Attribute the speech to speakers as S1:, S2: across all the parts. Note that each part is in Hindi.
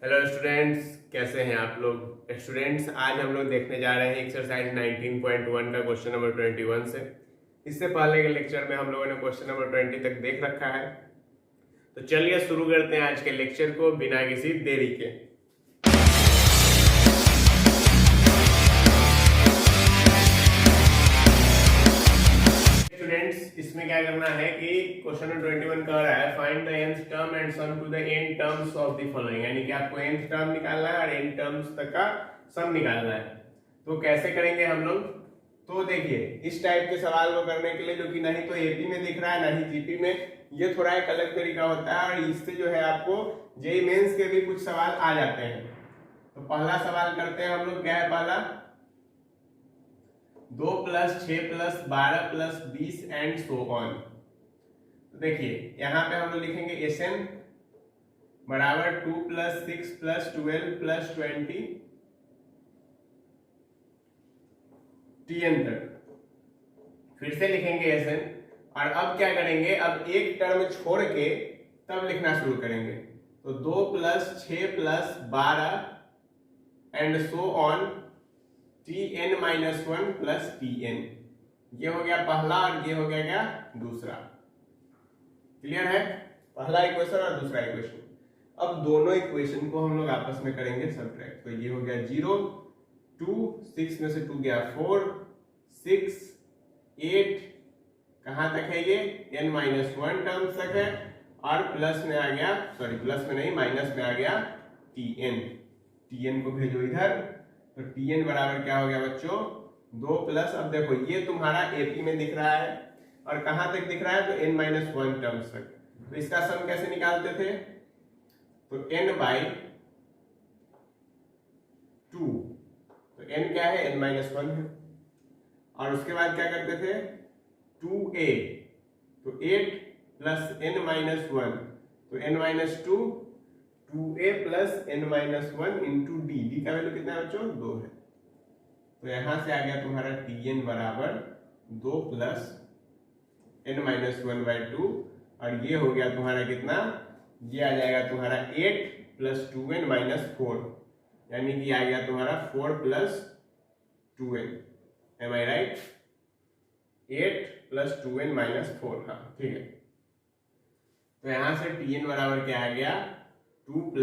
S1: हेलो स्टूडेंट्स, कैसे हैं आप लोग। स्टूडेंट्स, आज हम लोग देखने जा रहे हैं एक्सरसाइज 19.1 का क्वेश्चन नंबर 21 से। इससे पहले के लेक्चर में हम लोगों ने क्वेश्चन नंबर 20 तक देख रखा है। तो चलिए शुरू करते हैं आज के लेक्चर को बिना किसी देरी के। स्टूडेंट्स, इसमें क्या करना है कि क्वेश्चन नंबर 21 कह रहा है find the nth term and sum to the n terms of the following, यानी कि आपको nth टर्म निकालना है और n टर्म्स तक का सम निकालना है। तो कैसे करेंगे हम लोग, तो देखिए इस टाइप के सवाल को करने के लिए जो कि नहीं तो एपी में दिख रहा है ना ही जीपी में, ये थोड़ा एक अलग तरीका होता है और इससे जो है आपको जेईई मेंस के भी कुछ सवाल आ जाते हैं। तो पहला सवाल करते हैं हम लोग। क्या है पहला? 2 + 6 + 12 + 20 एंड सो ऑन। तो देखिए यहां पे हम लोग लिखेंगे Sn बराबर 2 + 6 + 12 + 20 Tn तक। फिर से लिखेंगे Sn और अब क्या करेंगे, अब एक टर्म छोड़ के तब लिखना शुरू करेंगे। तो 2 + 6 + 12 and so on Tn - 1 + Tn। ये हो गया पहला और ये हो गया क्या दूसरा। क्लियर है? पहला इक्वेशन और दूसरा इक्वेशन। अब दोनों इक्वेशन को हम लोग आपस में करेंगे सबट्रैक्ट। तो ये हो गया 0 2 6 में से 2 गया 4 6 8 कहां तक है ये n - 1 टर्म्स तक है और प्लस में आ गया, सॉरी प्लस में नहीं माइनस में आ गया Tn। Tn को भेजो इधर। तो Tn बराबर क्या हो गया बच्चों 2 प्लस, अब देखो ये तुम्हारा एपी में दिख रहा है और कहां तक दिख रहा है तो n - 1 टर्म्स तक। तो इसका सम कैसे निकालते थे? तो n/2। तो n क्या है n - 1 है और उसके बाद क्या करते थे 2a। तो 8 + n - 1 तो n - 2 2a + n - 1 into d का वैल्यू कितना है बच्चों 2 है। तो यहां से आ गया तुम्हारा Tn बराबर 2 + n - 1/2 और ये हो गया तुम्हारा कितना, ये आ जाएगा तुम्हारा 8 + 2n - 4, यानी कि आ गया तुम्हारा 4 + 2n। एम आई राइट? 8 + 2n - 4। हाँ ठीक है। तो यहां से Tn बराबर क्या आ गया 2 +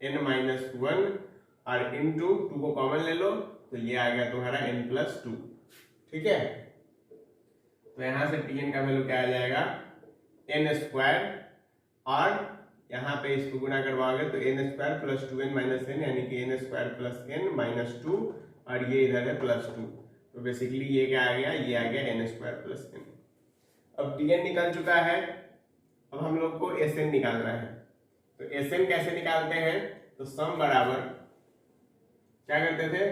S1: n - 1 और इंटू 2 को कॉमन ले लो तो ये आ गया तुम्हारा n + 2। ठीक है। तो यहां से Tn का वैल्यू क्या आ जाएगा n² और यहां पे इसको गुना करवाओगे तो n² + 2n - n यानी कि n² + n - 2 और ये इधर है +2। तो बेसिकली ये क्या आ गया, ये आ गया n² + n। अब Tn निकल चुका है, अब हम लोग को Sn निकालना है। तो Sn कैसे निकालते हैं? तो सम बराबर क्या करते थे,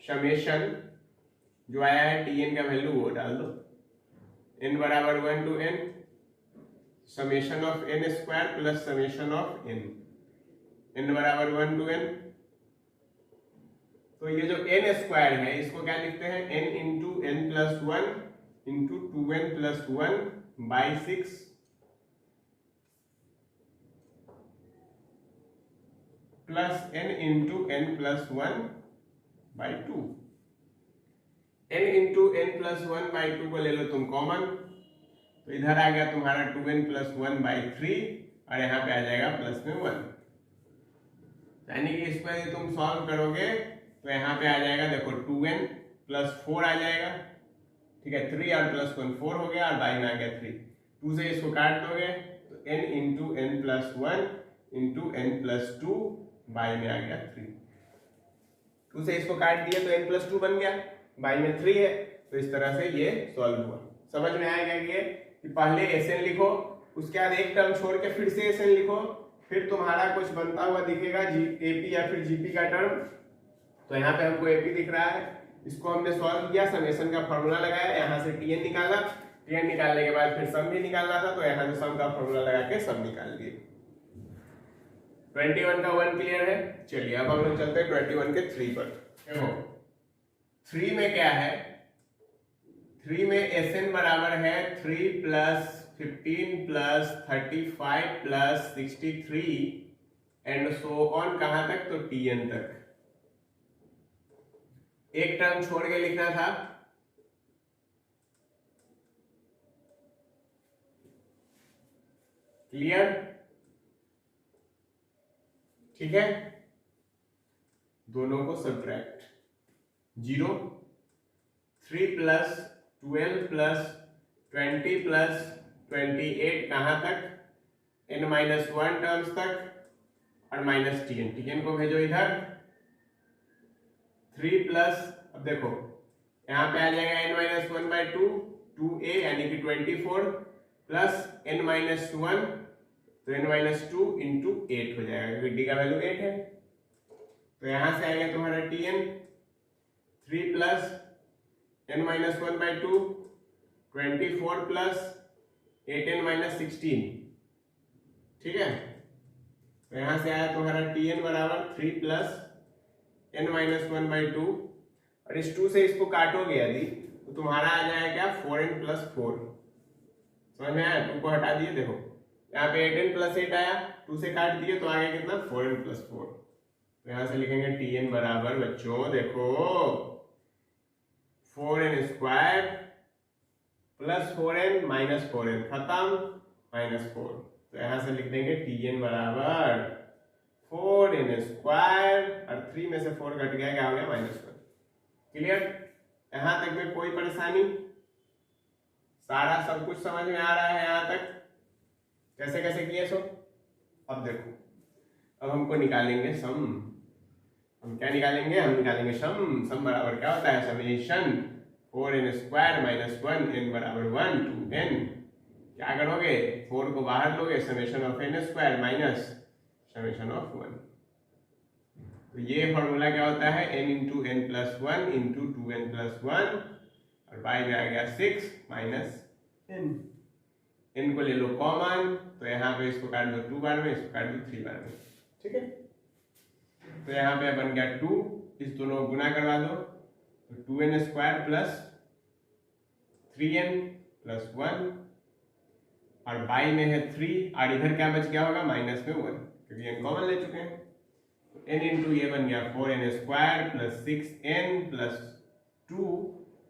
S1: समेशन जो आया है Tn का वैल्यू वो डाल दो, n बराबर 1 to n summation of n² + summation of n, n बराबर 1 to n। तो ये जो n² है इसको क्या लिखते हैं n into n + 1 into 2n + 1/6 plus n into n + 1/2। n into n + 1/2 को ले लो तुम कॉमन, तो इधर आ गया तुम्हारा 2n + 1/3 और यहाँ पे आ जाएगा प्लस में 1। यानी कि इसको यदि तुम सॉल्व करोगे तो यहाँ पे आ जाएगा देखो 2n + 4 आ जाएगा, ठीक है 3 और +1 4 हो गया और बाई में आ गया 3। 2 से इसको काट दोगे तो n into n + 1 into n + 2 by में आ गया 3। 2 से इसको काट दिया तो n + 2 बन गया, बाई में 3 है। तो इस तरह से ये सॉल्व हुआ। समझ में आएगा ये कि पहले Sn लिखो, उसके बाद एक टर्म छोड़ के फिर से Sn लिखो, फिर तुम्हारा कुछ बनता हुआ दिखेगा एपी या फिर जीपी का टर्म। तो यहाँ पे हमको एपी दिख रहा है, इसको हमने सॉल्व किया, समेशन का फॉर्मूला लगाया, यहाँ से Tn निकाला, Tn निकालने के बाद फिर सम भी निकालना था तो यहाँ से सम का फॉर्मूला लगा के सम निकाल दिए। 21 का 1 क्लियर है। चलिए अब हम लोग चलते हैं 21 के 3 पर। देखो 3 में क्या है, 3 में Sn बराबर है 3 + 15 + 35 + 63 एंड सो ऑन कहां तक, तो Tn तक। एक टर्म छोड़ के लिखना था, क्लियर, ठीक है। दोनों को सब्ट्रैक्ट, 0, 3 प्लस 12 प्लस 20 प्लस 28 कहां तक, n-1 टर्म्स तक, और माइनस Tn को भेजो इधर। 3 प्लस, अब देखो यहां पे आ जाएगा n-1/2, 2a यानी कि 24 प्लस n-1, तो n-2 इंटू 8 हो जाएगा क्योंकि d का वैल्यू 8 है। तो यहां से आएगा तुम्हारा Tn 3 plus n-1/2, 24 plus 8n-16, ठीक है। तो यहां से आया तुम्हारा Tn बराबर 3 प्लस n-1/2, और इस 2 से इसको काटोगे यदि तो तुम्हारा आ जाएगा क्या, 4n + 4। समझ में आया, 2 को हटा दिए, देखो यहाँ पे 8n + 8 आया, 2 से काट दिए तो आ गया कितना, 4n + 4। तो यहाँ से लिखेंगे Tn बराबर बच्चों देखो 4n² + 4n - 4n, खत्म, -4। तो यहाँ से लिख देंगे Tn बराबर 4n² और 3 में से 4 कट गया, क्या हो गया, -1। क्लियर, यहां तक में कोई परेशानी, सारा सब कुछ समझ में आ रहा है यहां तक, कैसे कैसे किए सो। अब देखो, अब हमको निकालेंगे सम। हम क्या निकालेंगे, हम निकालेंगे सम। सम बराबर क्या होता है, समेशन 4n² - 1 n बराबर 1 to n। क्या करोगे, 4 को बाहर लोगे, summation of n² minus summation of 1। तो ये फॉर्मूला क्या होता है, n × n + 1 × 2n + 1, और y में आ गया 6 - n। n को ले लो कॉमन, तो यहाँ पे इसको काट दो 2 बार में, इसको काट दो 3 बार में, ठीक है। तो यहाँ पे बन गया 2, इस दोनों को गुना करवा दो, तो 2n² + 3n + 1, और y में है 3, और इधर क्या बच गया होगा, माइनस में 1, क्योंकि n कॉमन ले चुके हैं। तो n × ये बन गया 4n² + 6n + 2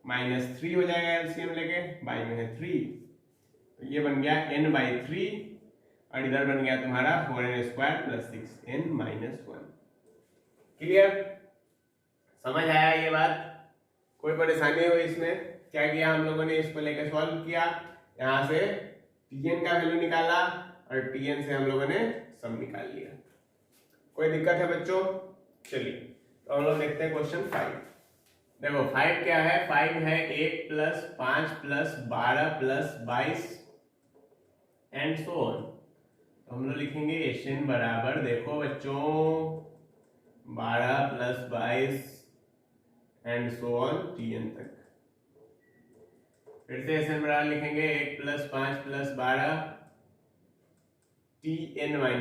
S1: -3 हो जाएगा एलसीएम लेके, y में है 3, तो ये बन गया n/3, और इधर बन गया तुम्हारा 4n² + 6n - 1। क्लियर, समझ आया ये बात, कोई परेशानी हो इसमें। क्या किया हम लोगों ने, इसको लेके सॉल्व किया, यहाँ से Tn का वैल्यू निकाला, और Tn से हम लोगों ने सम निकाल लिया। कोई दिक्कत है बच्चों, चलिए तो हम लोग देखते हैं क्वेश्चन 5। देखो 5 क्या है, 5 है 1 + 5 + 12 + 22 एंड सो ऑन। तो हम लोग लिखेंगे Sn बराबर, देखो बच्चों 12 + 22 एंड सो ऑन Tn तक। फिर से Sn बराबर लिखेंगे 1 + 5 + 12 Tn - 1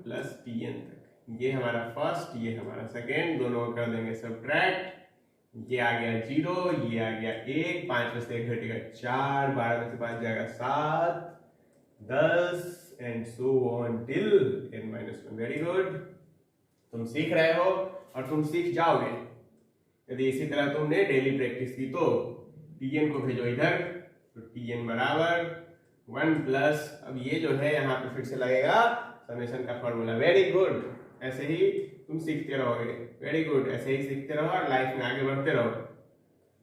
S1: + Tn तक। ये हमारा फर्स्ट, ये हमारा सेकेंड, दोनों को कर देंगे सब्ट्रैक्ट। ये आ गया 0, ये आ गया 1, 5 में से 1 घटेगा 4, 12 में से 5 जाएगा 7, 10 and so on till n-1। Very good, तुम सीख रहे हो और तुम सीख जाओगे यदि इसी तरह तुमने डेली प्रैक्टिस की। तो Tn को भेजो इधर, तो Tn बराबर 1 प्लस, अब ये जो है यहाँ पे फिर से लगेगा समेशन का फॉर्मूला। वेरी गुड, ऐसे ही तुम सीखते रहोगे, वेरी गुड, ऐसे ही सीखते रहो और लाइफ में आगे बढ़ते रहो,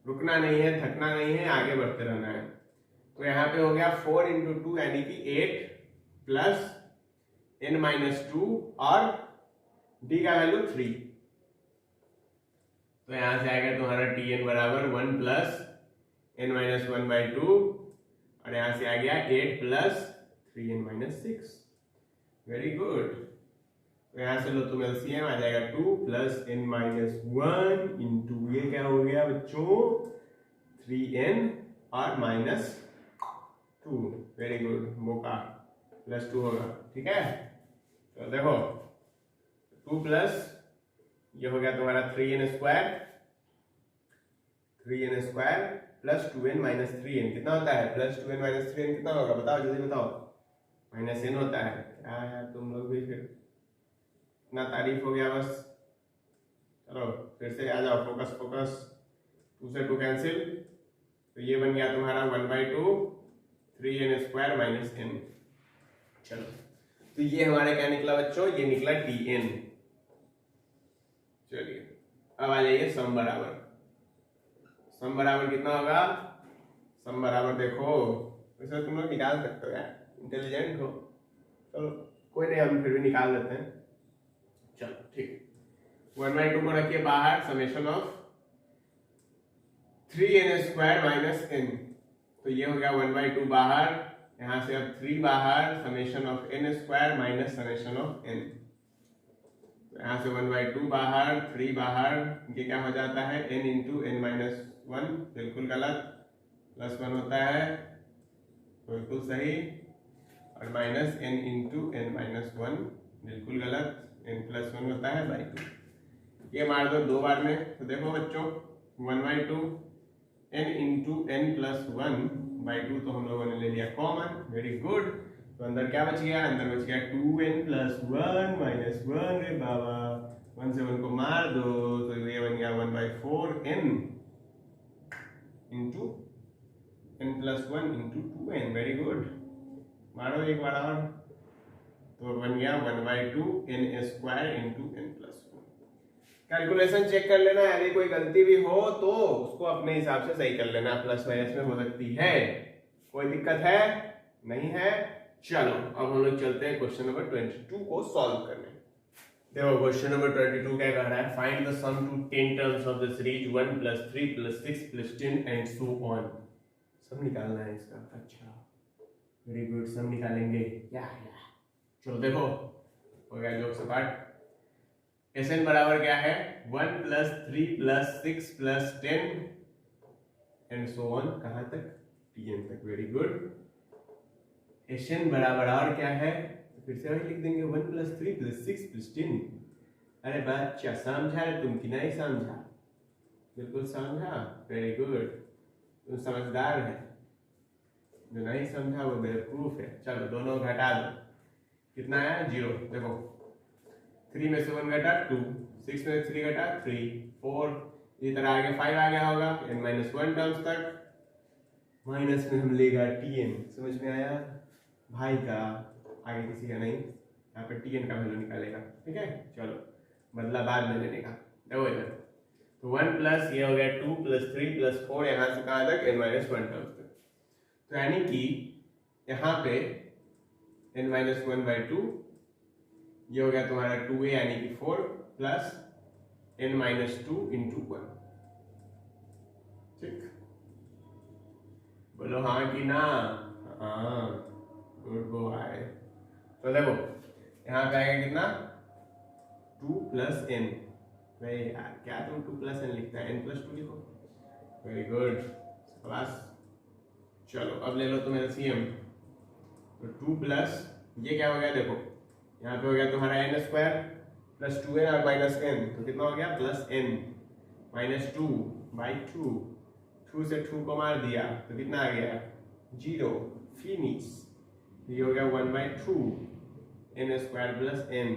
S1: रुकना नहीं है, थकना नहीं है, आगे बढ़ते रहना है। तो यहाँ पे हो गया 4 × 2 यानी कि 8 प्लस n-2 और d का वैल्यू 3। तो यहां से आएगा तुम्हारा Tn बराबर 1 प्लस n-1/2, और यहां से आ गया 8 प्लस 3n-6। वेरी गुड, तो यहां से लो तुम एलसीएम, आ जाएगा 2 प्लस n-1 इंटू ये क्या हो गया बच्चों 3n और -2। वेरी गुड, मौका +2 होगा, ठीक है। तो देखो 2 प्लस ये हो गया तुम्हारा 3n² प्लस 2n - 3n कितना होता है, प्लस 2n - 3n कितना होगा, बताओ जल्दी बताओ, -n होता है। क्या यार तुम लोग भी फिर इतना तारीफ हो गया बस। चलो फिर से आ जाओ, फोकस फोकस। 2 से 2 कैंसिल, तो ये बन गया तुम्हारा 1/2 3n² - n। चलो तो ये हमारा क्या निकला बच्चों, ये निकला tn। चलिए अब आ जाइए सम बराबर। सम बराबर कितना होगा, सम बराबर देखो वैसे तुम लोग निकाल सकते हो यार, इंटेलिजेंट हो। चलो कोई नहीं, हम फिर भी निकाल लेते हैं। चलो ठीक, 1/2 को रखिए बाहर, समेशन ऑफ 3n² - n। तो ये हो गया 1/2 बाहर, यहां से अब 3 बाहर, summation of n² minus summation of n। तो यहाँ से 1/2 बाहर, 3 बाहर, ये क्या हो जाता है n इंटू n - 1, बिल्कुल गलत, +1 होता है, बिल्कुल सही, और माइनस n इंटू n - 1, बिल्कुल गलत, n + 1 होता है /2। ये मार दो 2 बार में, तो देखो बच्चों 1/2 n इंटू n + 1/2 तो हम लोगों ने ले लिया कॉमन, वेरी गुड। तो अंदर क्या बच गया, अंदर बच गया 2n + 1 - 1, रे बाबा 1 से 1 को मार दो, तो ये बन गया 1/4n into n + 1 into 2n, very good. मारो एक बार और, तो बन गया 1/2 n² into n + 1। Calculation check कर लेना, यदि कोई गलती भी हो तो उसको अपने हिसाब से सही कर लेना, प्लस माइनस में हो सकती है, कोई दिक्कत है नहीं है। चलो अब हम लोग चलते हैं क्वेश्चन नंबर 22 को सॉल्व करने। देखो क्वेश्चन नंबर 22 क्या कह रहा है, find the sum to 10 terms of the series 1 + 3 + 6 + 10 and so on. सब निकालना है इसका, अच्छा वेरी गुड, सब निकालेंगे या चलो देखो हो गया जोक से पार्ट। Sn बराबर क्या है, 1 + 3 + 6 + 10 एंड सो ऑन, कहां तक, tn तक, वेरी गुड। Sn बराबर और क्या है, तो फिर से वही लिख देंगे 1 + 3 + 6 + 10। अरे बच्चा समझा रे तुम कि नहीं समझा, बिल्कुल समझा, वेरी गुड, तुम समझदार है, जो नहीं समझा वो बेवकूफ है। चलो दोनों घटा दो, कितना आया 0, देखो 3 में से 1 घटा 2, 6 में 3 घटा 3, 4, इसी तरह आगे 5 आ गया होगा n - 1 टर्म्स तक, माइनस में हम लेगा tn, समझ में आया भाई का, आगे किसी का नहीं, यहाँ पे tn का वैल्यू निकालेगा, ठीक है। चलो बदला बाद में लेने का, देखो इधर तो 1 प्लस ये हो गया 2 + 3 + 4, यहाँ से कहाँ तक n - 1 टर्म्स तक, तो यानी कि यहाँ पे n - 1/2, ये हो गया तुम्हारा 2a यानी कि 4 प्लस n - 2 इंटू 1, ठीक, बोलो हाँ कि ना, हाँ गुड बॉय। तो देखो यहाँ पे आएगा कितना 2 + n, भाई यार क्या तुम 2 + n लिखता है, n + 2 लिखो, वेरी गुड क्लास। चलो अब ले लो तुम LCM, तो 2 प्लस ये क्या हो गया, देखो यहाँ पे हो गया तुम्हारा n² + 2n और -n, तो कितना हो गया +n - 2/2, 2 से 2 को मार दिया तो कितना आ गया 0, फिनिश। ये हो गया 1/2 n² + n,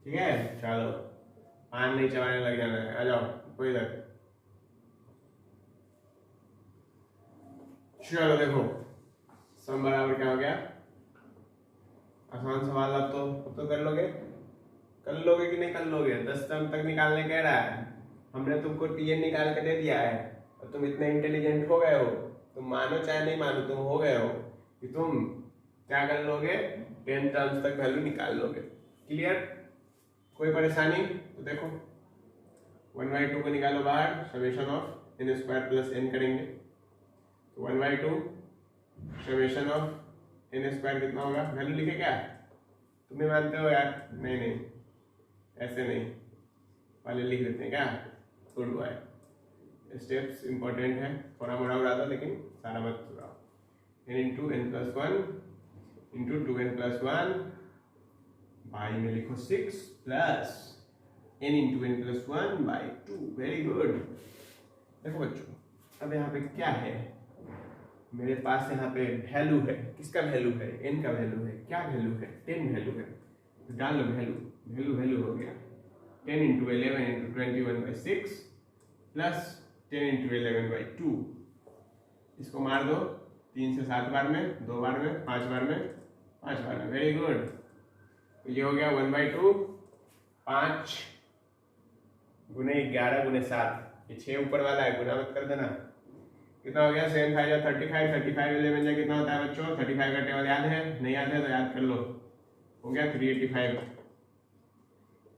S1: ठीक है। चलो पान नहीं चबाने लग जाना है, आ जाओ कोई इधर। चलो देखो सम बराबर क्या हो गया, आसान सवाल, अब तो कर लोगे कि नहीं कर लोगे, 10 टर्म तक निकालने कह रहा है, हमने तुमको tn निकाल के दे दिया है और तुम इतने इंटेलिजेंट हो गए हो, तुम मानो चाहे नहीं मानो तुम हो गए हो कि तुम क्या कर लोगे, 10 टर्म्स तक वैल्यू निकाल लोगे, क्लियर, कोई परेशानी। तो देखो 1/2 को निकालो बाहर, समेशन ऑफ n² + n करेंगे, तो 1/2 समेशन ऑफ n² कितना होगा, वैल्यू लिखे क्या, तुम भी मानते हो यार, नहीं ऐसे नहीं, पहले लिख देते हैं क्या, गुड बॉय, स्टेप्स इंपॉर्टेंट है, थोड़ा मोड़ा उड़ा दो लेकिन सारा मत उड़ाओ। n into n + 1 into 2n + 1, by में लिखो 6 plus n into n + 1/2, very good. देखो बच्चों अब यहाँ पे क्या है, मेरे पास यहाँ पे वैल्यू है, किसका वैल्यू है, n का वैल्यू है, क्या वैल्यू है, 10 वैल्यू है, तो डाल लो वैल्यू, वैल्यू हो गया 10 इंटू 11 इंटू 21/6 प्लस 10 इंटू 11/2। इसको मार दो 3 से 7 बार में, 2 बार में, 5 बार में, 5 बार में। Very good. तो ये हो गया 1/2 5 गुने 11 गुने 7, ये 6 ऊपर वाला है, गुना मत कर देना। कितना हो गया 7 5 35, 35 11 जा कितना होता है बच्चों? 35 का टेबल याद है? नहीं याद है तो याद कर लो। हो गया 385।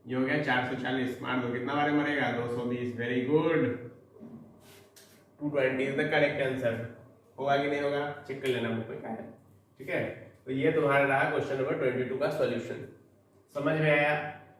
S1: ये हो गया 440, मार दो कितना बार मरेगा? 220। Very good. 220 is the correct answer. होगा कि नहीं होगा चेक कर लेना बुक में क्या है। ठीक है, तो ये तुम्हारा रहा क्वेश्चन नंबर 22 का सॉल्यूशन। समझ में आया?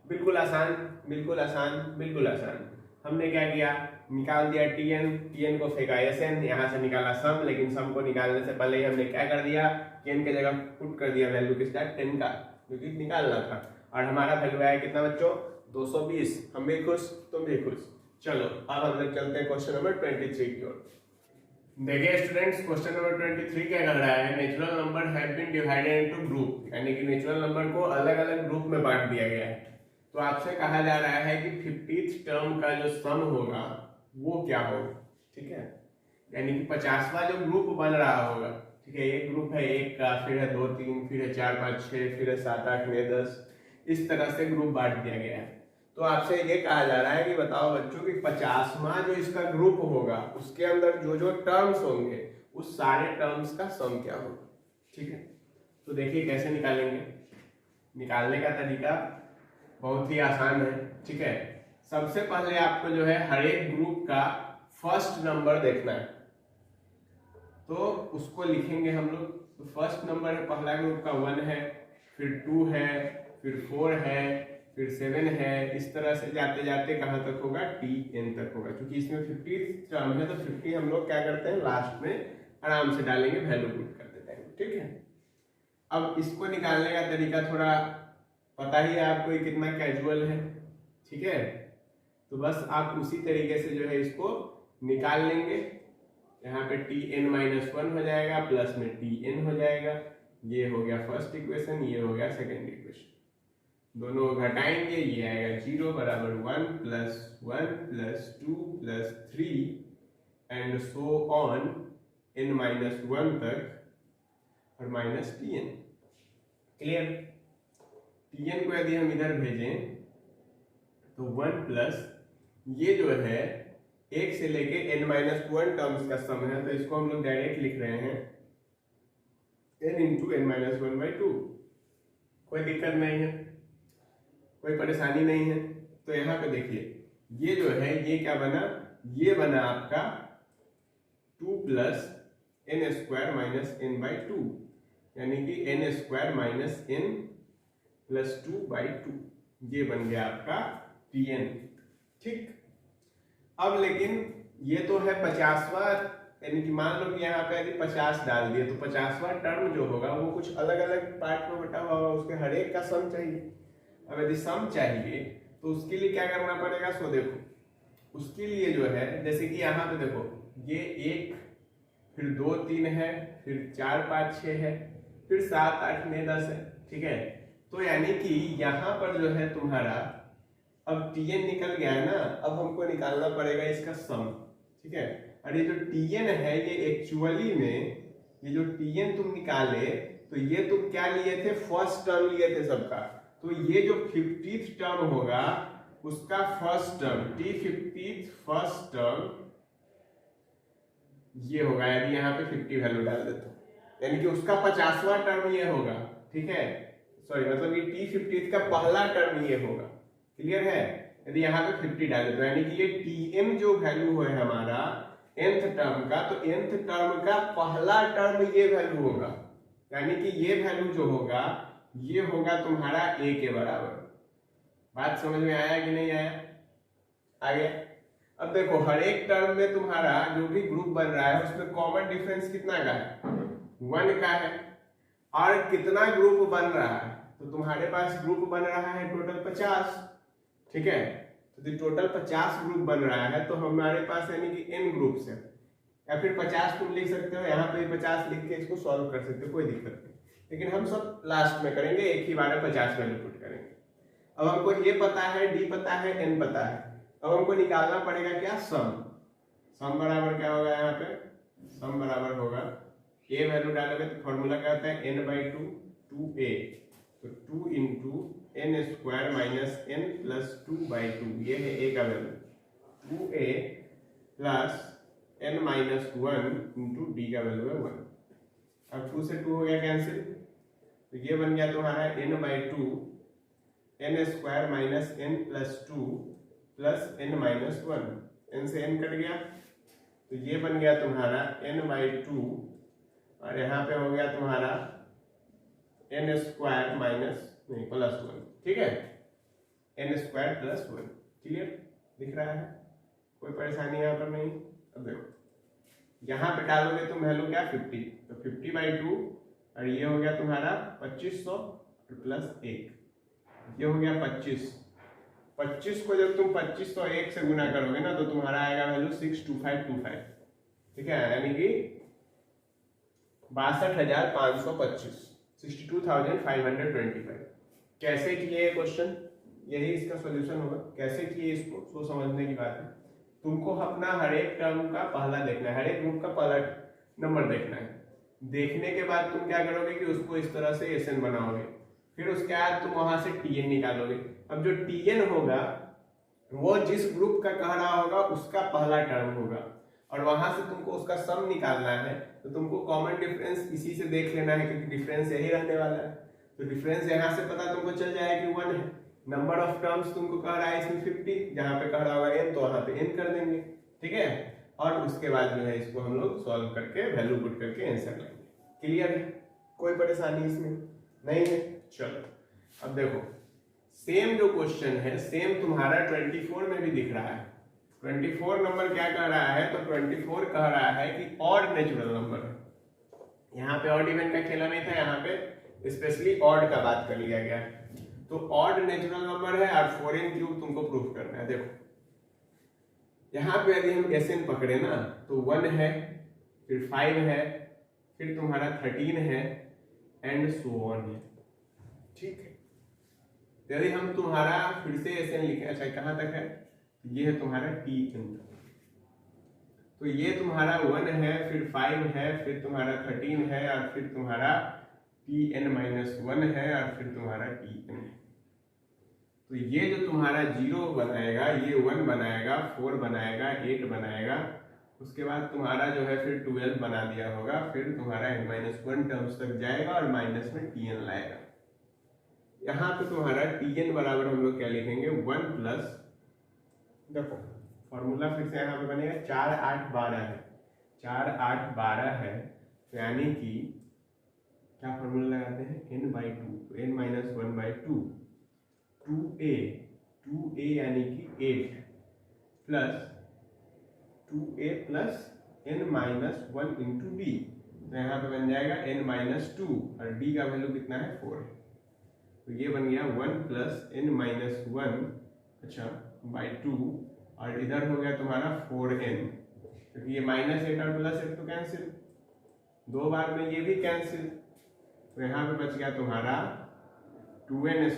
S1: बिल्कुल आसान, बिल्कुल आसान, बिल्कुल आसान। हमने क्या किया? निकाल दिया टीएन को फेंका एसएन, यहाँ से निकाला सम, लेकिन सम को निकालने से पहले ही हमने क्या कर दिया? टीएन की जगह पुट कर दिया वैल्यू किसका? 10 का, क्योंकि निकालना था। और हमारा वैल्यू आया कितना बच्चों? 220। हम भी खुश, तुम भी खुश। चलो अब हम लोग चलते हैं क्वेश्चन नंबर 23 की ओर। देखिए स्टूडेंट्स, क्वेश्चन नंबर 23 क्या कर रहा है? Natural number have been divided into group, यानी कि नेचुरल नंबर को अलग अलग ग्रुप में बांट दिया गया है। तो आपसे कहा जा रहा है कि 50th टर्म का जो सम होगा वो क्या होगा। ठीक है, यानी कि 50वां जो ग्रुप बन रहा होगा। ठीक है, एक ग्रुप है 1 का, फिर है 2 3, फिर है 4 5 6, फिर है 7 8 9 10, इस तरह से ग्रुप बांट दिया गया है। तो आपसे ये कहा जा रहा है कि बताओ बच्चों कि 50वां जो इसका ग्रुप होगा उसके अंदर जो जो टर्म्स होंगे उस सारे टर्म्स का सम क्या होगा। ठीक है, तो देखिए कैसे निकालेंगे। निकालने का तरीका बहुत ही आसान है। ठीक है, सबसे पहले आपको जो है हर एक ग्रुप का फर्स्ट नंबर देखना है, तो उसको लिखेंगे हम लोग। तो फर्स्ट नंबर है पहला ग्रुप का 1 है, फिर 2 है, फिर 4 है, फिर 7 है। इस तरह से जाते जाते कहां तक होगा? TN तक होगा। क्योंकि इसमें 50 टर्म है तो 50 हम लोग क्या करते हैं लास्ट में आराम से डालेंगे, वैल्यू पुट कर देते हैं। ठीक है, अब इसको निकालने का तरीका थोड़ा पता ही है आपको, कितना कैजुअल है। ठीक है, तो बस आप उसी तरीके से जो है इसको निकाल लेंगे। यहाँ पे TN-1 हो जाएगा, प्लस में TN हो जाएगा। ये हो गया फर्स्ट इक्वेशन, ये हो गया सेकेंड इक्वेशन। दोनों घटाएंगे, ये आएगा 0 बराबर 1 plus 1 plus 2 plus 3 and so on n-1 तक और माइनस TN। क्लियर? TN को यदि हम इधर भेजें तो 1 प्लस ये जो है 1 से लेके n-1 टर्म्स का सम है, तो इसको हम लोग डायरेक्ट लिख रहे हैं n इंटू n-1/2। कोई दिक्कत नहीं है, कोई परेशानी नहीं है। तो यहाँ पे देखिए ये जो है ये क्या बना? ये बना आपका 2 प्लस n² माइनस n/2, यानी कि n² माइनस n प्लस 2/2। ये बन गया आपका TN। ठीक, अब लेकिन ये तो है 50वां, यानी कि मान लो कि यहाँ पे यदि 50 डाल दिए तो 50वां टर्म जो होगा वो कुछ अलग अलग पार्ट में बटा हुआ होगा, उसके हर एक का सम चाहिए। अब यदि सम चाहिए तो उसके लिए क्या करना पड़ेगा? सो देखो उसके लिए जो है, जैसे कि यहाँ पे देखो ये 1, फिर 2 3 है, फिर 4 5 6 है, फिर 7 8 9 10 है। ठीक है, तो यानी कि यहाँ पर जो है तुम्हारा अब TN निकल गया है ना, अब हमको निकालना पड़ेगा इसका सम। ठीक है, और ये जो TN है ये एक्चुअली में, ये जो TN तुम निकाले तो ये तुम क्या लिए थे? फर्स्ट टर्म लिए थे सबका। तो ये जो 50th टर्म होगा उसका first term, T50th first term ये होगा। यदि यहाँ पे 50 वैल्यू डाल देते हो यानी कि उसका 50वां टर्म ये होगा। ठीक है, सॉरी मतलब ये T50th का पहला टर्म ये होगा। क्लियर है? यदि यहाँ पे 50 डाले तो यानी कि ये TM जो वैल्यू है हमारा nth टर्म का, तो nth टर्म का पहला टर्म ये वैल्यू होगा, यानी कि ये वैल्यू जो होगा ये होगा तुम्हारा A के बराबर। बात समझ में आया कि नहीं आया? आ गया। अब देखो हर एक टर्म में तुम्हारा जो भी ग्रुप बन रहा है उसमें कॉमन डिफरेंस कितना का है? 1 का है। और कितना ग्रुप बन रहा है? तो तुम्हारे पास ग्रुप बन रहा है टोटल 50। ठीक है, तो टोटल 50 ग्रुप बन रहा है, तो हमारे पास यानी कि n ग्रुप्स है, या फिर 50 तुम लिख सकते हो, यहाँ पे 50 लिख के इसको सॉल्व कर सकते हो, कोई दिक्कत नहीं। लेकिन हम सब लास्ट में करेंगे, एक ही बार 50 वैल्यू पुट करेंगे। अब हमको ए पता है, डी पता है, एन पता है। अब हमको निकालना पड़ेगा क्या, सम। सम बराबर क्या होगा यहाँ पे, सम बराबर होगा ए वैल्यू डालोगे तो फॉर्मूला क्या होता है n/2 2a, तो 2 into n square minus n plus 2/2, ये है ए का value, 2a plus n minus 1 into d का वैल्यू है 1। अब 2 से 2 हो गया कैंसिल, तो ये बन गया तुम्हारा n/2 n square minus n plus 2 plus n minus 1, n से n कट गया, तो ये बन गया तुम्हारा n/2 और यहाँ पे हो गया तुम्हारा n स्क्वायर माइनस नहीं प्लस 1, ठीक है, n स्क्वायर प्लस 1। क्लियर दिख रहा है, कोई परेशानी यहाँ पर नहीं। अब देखो यहाँ पे डालोगे तुम वैल्यू क्या 50, तो 50/2 और ये हो गया तुम्हारा 2500 प्लस 1, ये हो गया 25। 25 को जब तुम 2501 से गुना करोगे ना तो तुम्हारा आएगा वैल्यू 62525, ठीक है, यानी कि 62,525, 62,525। कैसे किए ये क्वेश्चन, यही इसका सॉल्यूशन होगा। कैसे किए इसको सो समझने की बात है। तुमको अपना हर एक टर्म का पहला देखना है, हर एक ग्रुप का पहला नंबर देखना है। देखने के बाद तुम क्या करोगे कि उसको इस तरह से एसएन बनाओगे, फिर उसके बाद तुम वहां से टीएन निकालोगे। अब जो टीएन होगा वो जिस ग्रुप का कह रहा होगा उसका पहला टर्म होगा, और वहां से तुमको उसका सम निकालना है, तो तुमको कॉमन डिफरेंस इसी से देख लेना है, क्योंकि डिफरेंस यही रहने वाला है। तो डिफरेंस यहाँ से पता तुमको चल जाएगा कि 1 है। नंबर ऑफ टर्म्स तुमको कह रहा है इसमें 50, जहां पे कह रहा होगा n तो वहां पे n कर देंगे, ठीक है, और उसके बाद जो है इसको हम लोग सॉल्व करके वैल्यू पुट करके आंसर लेंगे। क्लियर है, कोई परेशानी इसमें नहीं है। चलो अब देखो सेम जो क्वेश्चन है सेम तुम्हारा 24 में भी दिख रहा है। 24 नंबर क्या कह रहा है, तो 24 कह रहा है कि ऑड नेचुरल नंबर है। यहाँ पे ऑड इवन का खेला नहीं था, यहाँ पे स्पेशली ऑड का बात कर लिया गया है। तो ऑड नेचुरल नंबर है और 4n³ तुमको प्रूफ करना है। देखो यहाँ पे यदि हम एसएन पकड़े ना तो 1 है, फिर 5 है, फिर तुम्हारा 13 है एंड सो ऑन है, ठीक है। यदि हम तुम्हारा फिर से एसएन लिखें, अच्छा कहाँ तक है, ये है तुम्हारा tn, तो ये तुम्हारा 1 है, फिर 5 है, फिर तुम्हारा 13 है और फिर तुम्हारा tn-1 है और फिर तुम्हारा tn है। तो ये जो तुम्हारा 0 बनाएगा, ये 1 बनाएगा, 4 बनाएगा, 8 बनाएगा, उसके बाद तुम्हारा जो है फिर 12 बना दिया होगा, फिर तुम्हारा n-1 टर्म्स तक जाएगा और माइनस में tn लाएगा। यहाँ पे तुम्हारा tn बराबर हम लोग क्या लिखेंगे 1 प्लस, देखो फॉर्मूला फिर से यहाँ पे बनेगा 4 8 12 है, 4 8 12 है, तो यानी कि क्या फॉर्मूला लगाते हैं n/2, तो n-1/2, 2a यानी कि 8 plus 2a plus n-1 into D, तो यहाँ पे बन जाएगा n-2 और d का वैल्यू कितना है 4 है, तो ये बन गया 1 प्लस n-1 अच्छा /2 और इधर हो गया तुम्हारा 4n, क्योंकि ये -8 और +8 तो कैंसिल, 2 बार में ये भी कैंसिल, तो यहाँ पे बच गया तुम्हारा 2n² -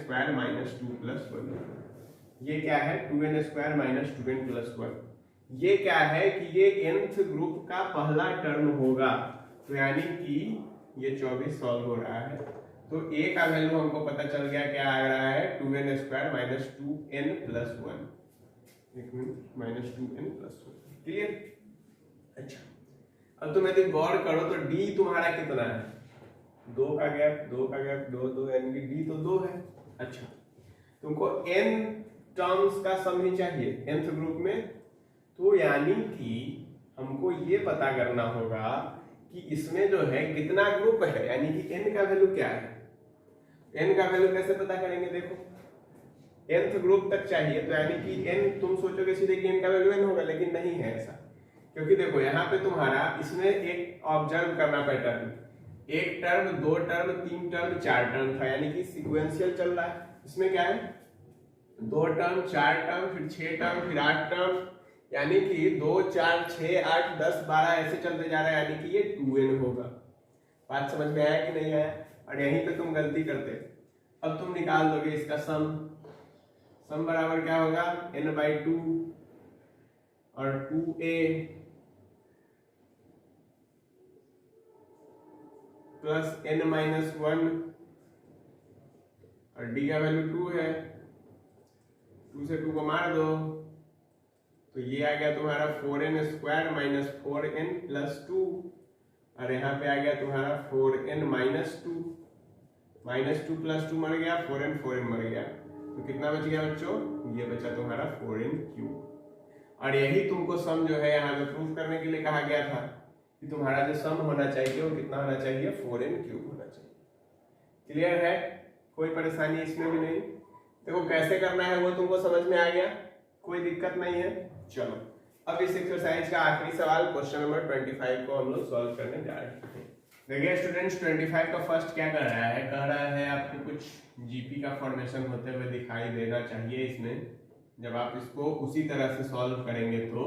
S1: 2 + 1। ये क्या है 2n² - 2n + 1, ये क्या है कि ये nth ग्रुप का पहला टर्म होगा, तो यानी कि ये 24 सॉल्व हो रहा है। तो a का वैल्यू हमको पता चल गया क्या आ रहा है 2n² - 2n + 1, एक मिनट -2n + 1, क्लियर। अच्छा अब तुम यदि गौर करो तो d तुम्हारा कितना है, 2 का गैप 2 का गैप 2 2 यानी कि d तो 2 है। अच्छा तुमको n टर्म्स का सम ही चाहिए nth ग्रुप में, तो यानी कि हमको ये पता करना होगा कि इसमें जो है कितना ग्रुप है, यानी कि n का वैल्यू क्या है। n का वैल्यू कैसे पता करेंगे, देखो nth ग्रुप तक चाहिए, तो यानी कि n तुम सोचोगे सीधे कि n का वैल्यू n होगा, लेकिन नहीं है ऐसा, क्योंकि देखो यहाँ पे तुम्हारा इसमें एक ऑब्जर्व करना pattern, 1 term 2 term 3 term 4 term था, यानी कि सीक्वेंशियल चल रहा है। इसमें क्या है 2 टर्म 4 टर्म फिर 6 टर्म फिर 8 टर्म, यानी कि 2 4 6 8 10 12 ऐसे चलते जा रहा है, यानी कि ये 2n होगा। बात समझ में आया कि नहीं आया, और यहीं पे तुम गलती करते। अब तुम निकाल दोगे इसका सम, सम बराबर क्या होगा n/2 और 2a प्लस n-1 और d का वैल्यू 2 है, 2 से 2 को मार दो तो ये आ गया तुम्हारा 4n² माइनस 4n प्लस 2 और यहाँ पे आ गया तुम्हारा 4n माइनस 2 प्लस 2 मर गया, 4n मर गया, तो कितना बच गया बच्चों, ये बचा तुम्हारा 4n³। और यही तुमको सम जो है यहाँ पे प्रूफ करने के लिए कहा गया था कि तुम्हारा जो सम होना चाहिए वो कितना होना चाहिए, 4n³ होना चाहिए। क्लियर है, कोई परेशानी इसमें भी नहीं। देखो कैसे करना है वो तुमको समझ में आ गया, कोई दिक्कत नहीं है। चलो अब इस एक्सरसाइज का आखिरी सवाल क्वेश्चन नंबर 25 को हम लोग सॉल्व करने जा रहे हैं। देखिए स्टूडेंट्स 25 का फर्स्ट क्या कर रहा है, कह रहा है आपको कुछ जीपी का फॉर्मेशन होते हुए दिखाई देना चाहिए इसमें। जब आप इसको उसी तरह से सॉल्व करेंगे तो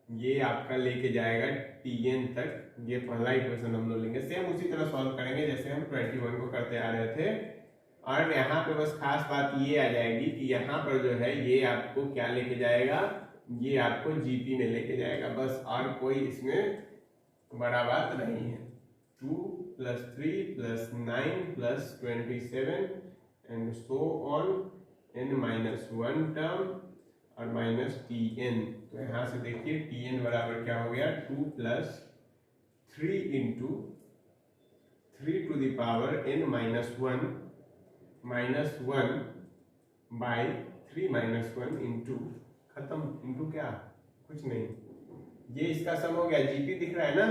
S1: ये आपका लेके जाएगा tn तक। ये पहला इक्वेशन हम लोग लेंगे, सेम उसी तरह सॉल्व करेंगे जैसे हम 21 को करते आ रहे थे। और यहाँ पे बस खास बात ये आ जाएगी कि यहाँ पर जो है ये आपको क्या लेके जाएगा, ये आपको जीपी में लेके जाएगा बस, और कोई इसमें बड़ा बात नहीं है। 2 + 3 + 9 + 27 and so on, n-1 term और माइनस tn। तो यहाँ से देखिए tn बराबर क्या हो गया, 2 + 3 × 3 to the power n-1 -1 by 3 - 1 into, खत्म, इंटू क्या, कुछ नहीं, ये इसका सम हो गया। जीपी दिख रहा है ना,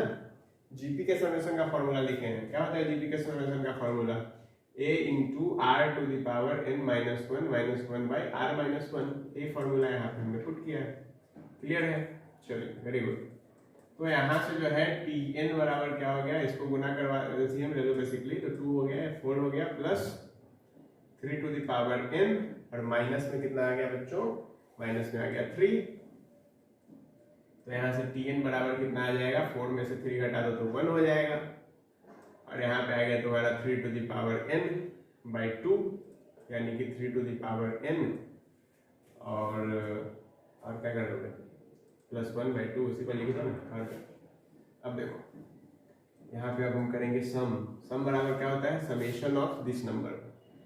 S1: जीपी के समेशन का फॉर्मूला लिखे हैं। क्या होता है जीपी के समेशन का formula, a × r to the power n-1 -1 by r-1। ये फॉर्मूला यहाँ पे हमने पुट किया है। क्लियर है, चलिए वेरी गुड। तो यहाँ से जो है tn बराबर क्या हो गया, इसको गुना करवा एलसीएम ले लो बेसिकली, तो 2 हो गया, 4 हो गया, plus 3 to the power n और माइनस में कितना आ गया बच्चों, माइनस में आ गया 3। तो यहाँ से tn बराबर कितना आ जाएगा, 4 में से 3 घटा दो तो 1 हो जाएगा, और यहाँ पे आ गया तुम्हारा 3 to the power n/2 यानी कि 3 to the power n और क्या कर दोगे, +1/2 उसी पर लिख दो ना। अब देखो यहाँ पे अब हम करेंगे सम बराबर क्या होता है, समेशन ऑफ दिस नंबर।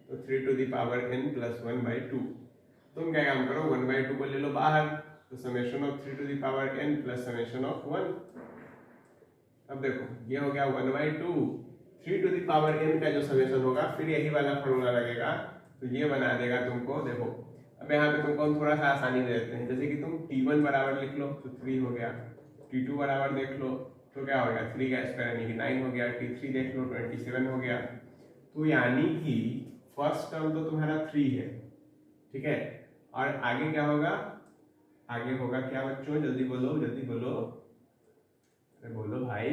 S1: तो 3 to the power n + 1/2। तुम क्या काम करो, 1/2 को ले लो बाहर, तो summation of 3 to the power n plus summation of 1। अब देखो ये हो गया 1/2, 3 to the power n का जो समेशन होगा फिर यही वाला फॉर्मूला लगेगा, तो ये बना देगा तुमको। देखो अब यहाँ पे तुमको हम थोड़ा सा आसानी दे देते हैं, जैसे कि तुम t1 बराबर लिख लो तो 3 हो गया, t2 बराबर देख लो तो क्या हो गया, 3 का स्क्वायर यानी कि 9 हो गया, t3 देख लो 27 हो गया। तो यानी कि फर्स्ट टर्म तो तुम्हारा 3 है, ठीक है, और आगे क्या होगा, आगे होगा क्या बच्चों, जल्दी बोलो जल्दी बोलो, अरे बोलो भाई,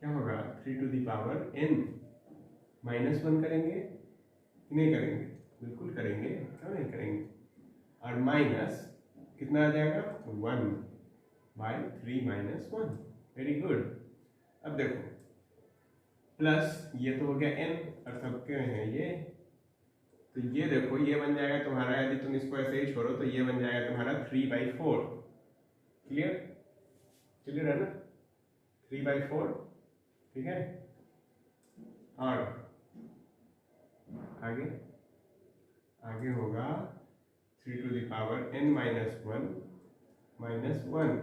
S1: क्या होगा, 3 to the power n -1 करेंगे कि नहीं करेंगे, बिल्कुल करेंगे, क्यों नहीं करेंगे, और माइनस कितना आ जाएगा 1/3 - 1। Very good. अब देखो प्लस ये तो हो गया n और सबके हैं ये, तो ये देखो ये बन जाएगा तुम्हारा, यदि तुम इसको ऐसे ही छोड़ो तो ये बन जाएगा तुम्हारा 3/4। क्लियर, क्लियर है ना, 3/4, ठीक है। और आगे आगे होगा 3 to the power n-1 -1,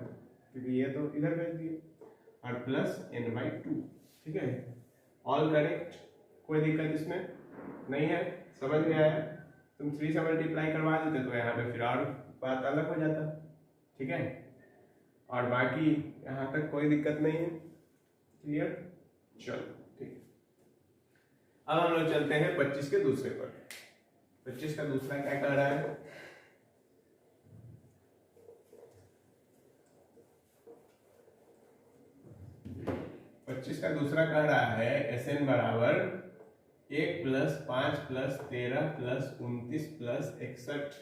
S1: क्योंकि ये तो इधर भेज दिए, और प्लस n/2, ठीक है। ऑल करेक्ट, कोई दिक्कत इसमें नहीं है, समझ में आया। तुम 3 से मल्टीप्लाई करवा देते तो यहाँ पे फिर और बात अलग हो जाता, ठीक है, और बाकी यहाँ तक कोई दिक्कत नहीं है। क्लियर, चलो ठीक है। अब हम लोग चलते हैं 25 के दूसरे पर। 25 का दूसरा क्या कर रहा है, का दूसरा कह रहा है Sn बराबर 1 + 5 + 13 + 29 + 61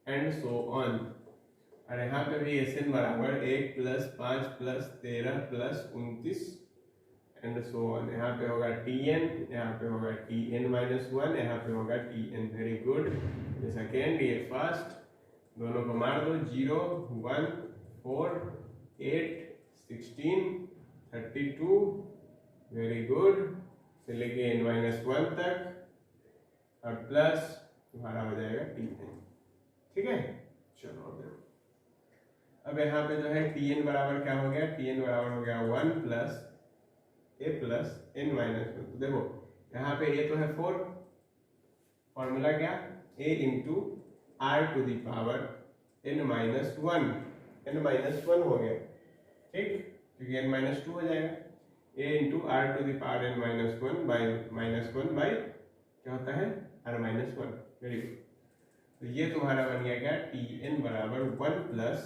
S1: एंड सो ऑन। और यहाँ पे भी Sn बराबर 1 + 5 + 13 + 29 एंड सो ऑन। यहाँ पे होगा Tn, यहाँ पे होगा Tn माइनस 1, यहाँ पे होगा Tn। Very good. ये सेकेंड, ये फर्स्ट, दोनों को मार दो। 0, 1, 4, 8, 16, 32। Very good. से लेके n-1 तक और प्लस तुम्हारा हो जाएगा Tn। ठीक है, चलो अब यहाँ पे जो है Tn बराबर क्या हो गया, Tn बराबर हो गया 1 प्लस a प्लस n-1। तो देखो यहाँ पे a तो है 4, फॉर्मूला क्या, a into r to the power n-1, n-1 हो गया, ठीक, क्योंकि n-2 हो जाएगा। a into r to the power n-1 by -1 by क्या होता है r-1। Very good. तो ये तुम्हारा बन गया क्या, Tn बराबर 1 प्लस,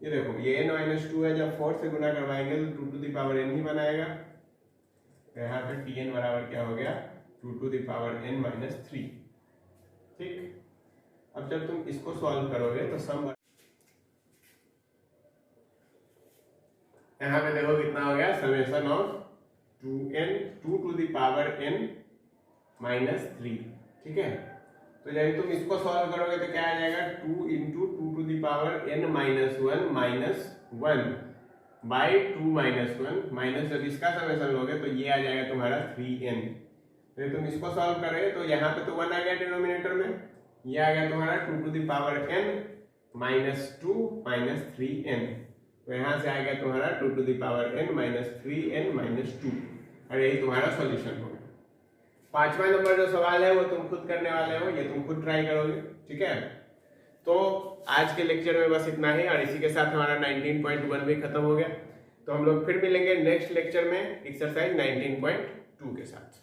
S1: ये देखो ये n-2 है, जब 4 से गुना करवाएंगे तो 2 टू दी पावर n ही बनाएगा। तो यहाँ पे Tn बराबर क्या हो गया, 2 टू दी पावर n-3। ठीक, अब जब तुम इसको सॉल्व करोगे तो सम यहाँ पे देखो कितना हो गया, summation of 2 to the power n-3। ठीक है, तो जब तुम इसको सॉल्व करोगे तो क्या आ जाएगा, 2 into 2 to the power n-1 minus 1 by 2 minus 1 minus, जब इसका समेशन लोगे तो ये आ जाएगा तुम्हारा 3n। तो तुम इसको सॉल्व करोगे तो यहाँ पे तो 1 आ गया डिनोमिनेटर में, ये आ गया तुम्हारा 2 to the power n minus 2 minus 3n। तो यहाँ से आ गया तुम्हारा 2 to the power n minus 3n minus 2, और यही तुम्हारा सॉल्यूशन होगा। 5वां नंबर जो सवाल है वो तुम खुद करने वाले हो, ये तुम खुद ट्राई करोगे। ठीक है, तो आज के लेक्चर में बस इतना ही, और इसी के साथ हमारा 19.1 भी खत्म हो गया। तो हम लोग फिर मिलेंगे नेक्स्ट लेक्चर में एक्सरसाइज 19.2 के साथ।